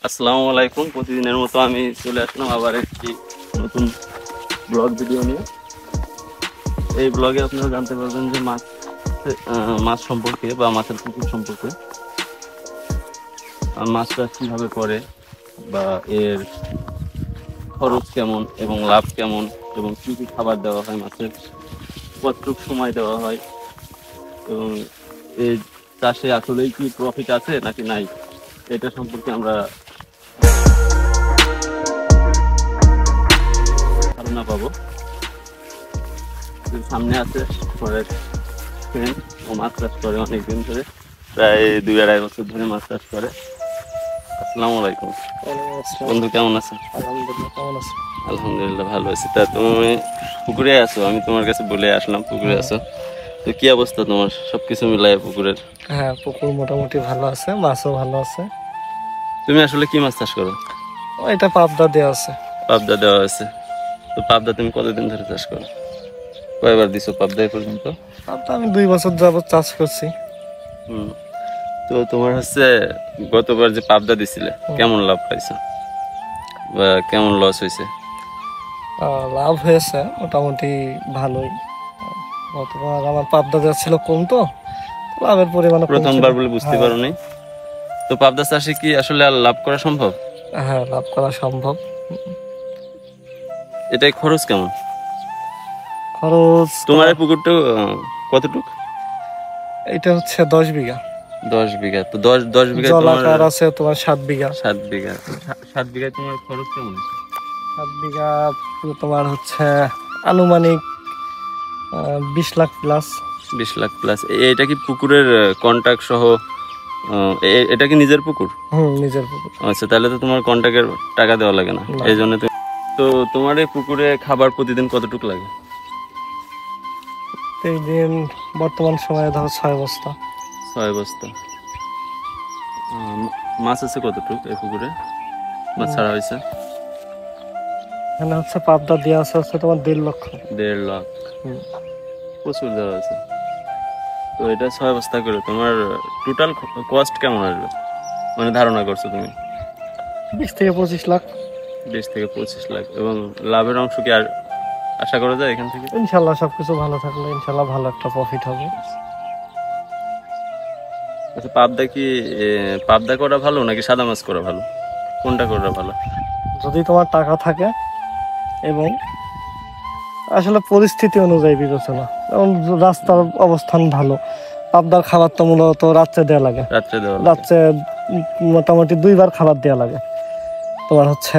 আসসালামু আলাইকুম। প্রতিদিনের মতো আমি চলে আসলাম আবার একটি নতুন ব্লগ ভিডিও নিয়ে। এই ব্লগে আপনারা জানতে পারবেন যে মাছ সম্পর্কে বা মাছের পুকুর সম্পর্কে, মাছ চাষ কীভাবে করে বা এর খরচ কেমন এবং লাভ কেমন এবং কী কী খাবার দেওয়া হয়, মাছের কতটুকু সময় দেওয়া হয় এবং এই চাষে আসলেই কি প্রফিট আছে নাকি নাই, এটা সম্পর্কে আমরা ধারণা পাবো। সামনে আছে পরের ফ্রেন্ড, ও মাছ চাষ করে অনেকদিন ধরে, প্রায় 2-2.5 বছর ধরে মাছ চাষ করে। আসসালামু আলাইকুম বন্ধু, কেমন আছেন? আলহামদুলিল্লাহ ভালো আছি। তা তুমি পুকুরে আছো, আমি তোমার কাছে বলে আসলাম পুকুরে আছো, তো কি অবস্থা তোমার সবকিছু মিলাই পুকুরের? হ্যাঁ, পুকুর মোটামুটি ভালো আছে, মাছও ভালো আছে। তুমি আসলে কি মাছ চাষ করো? এটা পাবদা দেওয়া আছে। পাবদা দেওয়া আছে। তো পাবদা তুমি কতদিন ধরে চাষ করো? কয়বার দিছো পাবদা এ পর্যন্ত? পাবদা আমি 2 বছর যাবত চাষ করছি। তো তোমার হচ্ছে গতবার যে পাবদা দিছিলে কেমন লাভ পাইছো বা কেমন লস হয়েছে? লাভ হয়েছে মোটামুটি ভালোই। গতবার আমার পাবদা দেওয়া ছিল কম, তো লাভের পরিমাণ প্রথমবার বলে বুঝতে পারো নাই। তো পাবদা চাষে কি আসলে আর লাভ করা সম্ভব? হ্যাঁ, লাভ করা সম্ভব। এটাই খরচ কেমন? খরচ তোমার এই পুকুরটা কতটুক? এটা হচ্ছে 10 বিঘা। 10 বিঘা। তো 10 বিঘা জলাকার আছে তোমার 7 বিঘা। 7 বিঘা। 7 বিঘায় তোমার খরচ কেমন? 7 বিঘা তোমার হচ্ছে আনুমানিক 20 লাখ প্লাস। 20 লাখ প্লাস। এটা কি পুকুরের কন্ট্রাক্ট সহ? এটা কি নিজের পুকুর? নিজের পুকুর। আচ্ছা, তাহলে তো তোমার কন্ট্রাক্টের টাকা দেওয়া লাগে না, এই জন্য। তো তোমার এই পুকুরে খাবার প্রতিদিন কতটুকু লাগে? প্রতিদিন বর্তমান সময়ে ধরো 6 বস্তা। 6 বস্তা। মাছ আছে কতটুকু এই পুকুরে? মাছ ছাড়া হয়েছে এখানে হচ্ছে পাবদা দেওয়া আছে তোমার 1.5 লক্ষ। 1.5 লাখ। প্রচুর দেওয়া আছে। তো এটা 6 বস্তা করে তোমার টোটাল কস্ট কেমন আসবে মানে ধারণা করছো তুমি? 20 থেকে 25 লাখ। 20 থেকে 25 লাখ। এবং লাভের অংশ কি আর আশা করা যায় এখান থেকে? ইনশাল্লাহ সবকিছু ভালো থাকলে ইনশাল্লাহ ভালো একটা প্রফিট হবে। আচ্ছা, পাবদা করা ভালো নাকি সাদা মাছ করা ভালো, কোনটা করা ভালো? যদি তোমার টাকা থাকে এবং আসলে পরিস্থিতি অনুযায়ী বিবেচনা, যেমন রাস্তার অবস্থান ভালো, পাবদার খাবার তো মূলত রাত্রে দেওয়া লাগে। রাত্রে মোটামুটি 2 বার খাবার দেওয়া লাগে। তোমার হচ্ছে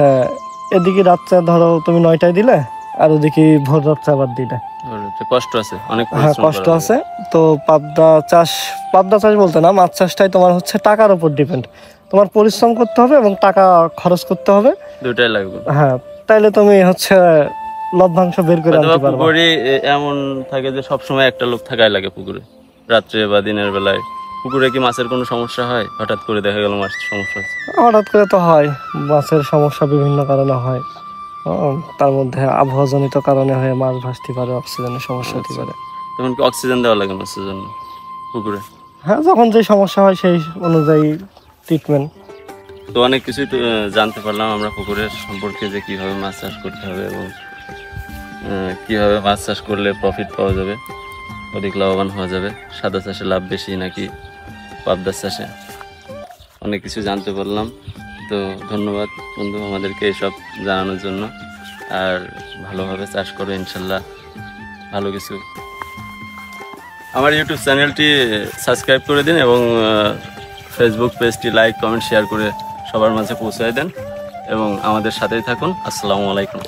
এদিকে রাত্রে ধরো তুমি 9টায় দিলে, আর ওদিকে ভোর রাত্রে আবার দিলে। কষ্ট আছে অনেক। হ্যাঁ, কষ্ট আছে। তো পাবদা চাষ বলতে না, মাছ চাষটাই তোমার হচ্ছে টাকার উপর ডিপেন্ড। তোমার পরিশ্রম করতে হবে এবং টাকা খরচ করতে হবে, দুটাই লাগবে। হ্যাঁ, তাইলে তুমি হচ্ছে লভ্যাংশ বের করে আনতে পারবে। পুকুরে এমন থাকে যে সব সময় একটা লোক থাকাই লাগে পুকুরে, রাত্রে বা দিনের বেলায়। পুকুরে কি মাছের কোনো সমস্যা হয়? হঠাৎ করে দেখা গেল মাছের সমস্যা হচ্ছে? হঠাৎ করে তো হয়, মাছের সমস্যা বিভিন্ন কারণে হয়। তার মধ্যে আবহাওয়াজনিত কারণে হয়ে মাছ ভাসতে পারে, অক্সিজেনের সমস্যা হতে পারে। তখন কি অক্সিজেন দেওয়া লাগে মাছের জন্য পুকুরে? হ্যাঁ, যখন যে সমস্যা হয় সেই অনুযায়ী ট্রিটমেন্ট। তো অনেক কিছুই জানতে পারলাম আমরা পুকুরের সম্পর্কে, যে কিভাবে মাছ চাষ করতে হবে এবং কিভাবে মাছ চাষ করলে প্রফিট পাওয়া যাবে, অধিক লাভবান হওয়া যাবে। সাদা চাষে লাভ বেশি নাকি পাবদা চাষে, অনেক কিছু জানতে পারলাম। তো ধন্যবাদ বন্ধু আমাদেরকে এসব জানানোর জন্য। আর ভালোভাবে চাষ করো ইনশাল্লাহ, ভালো কিছু। আমার ইউটিউব চ্যানেলটি সাবস্ক্রাইব করে দিন এবং ফেসবুক পেজটি লাইক, কমেন্ট, শেয়ার করে সবার মাঝে পৌঁছায় দেন এবং আমাদের সাথেই থাকুন। আসসালামু আলাইকুম।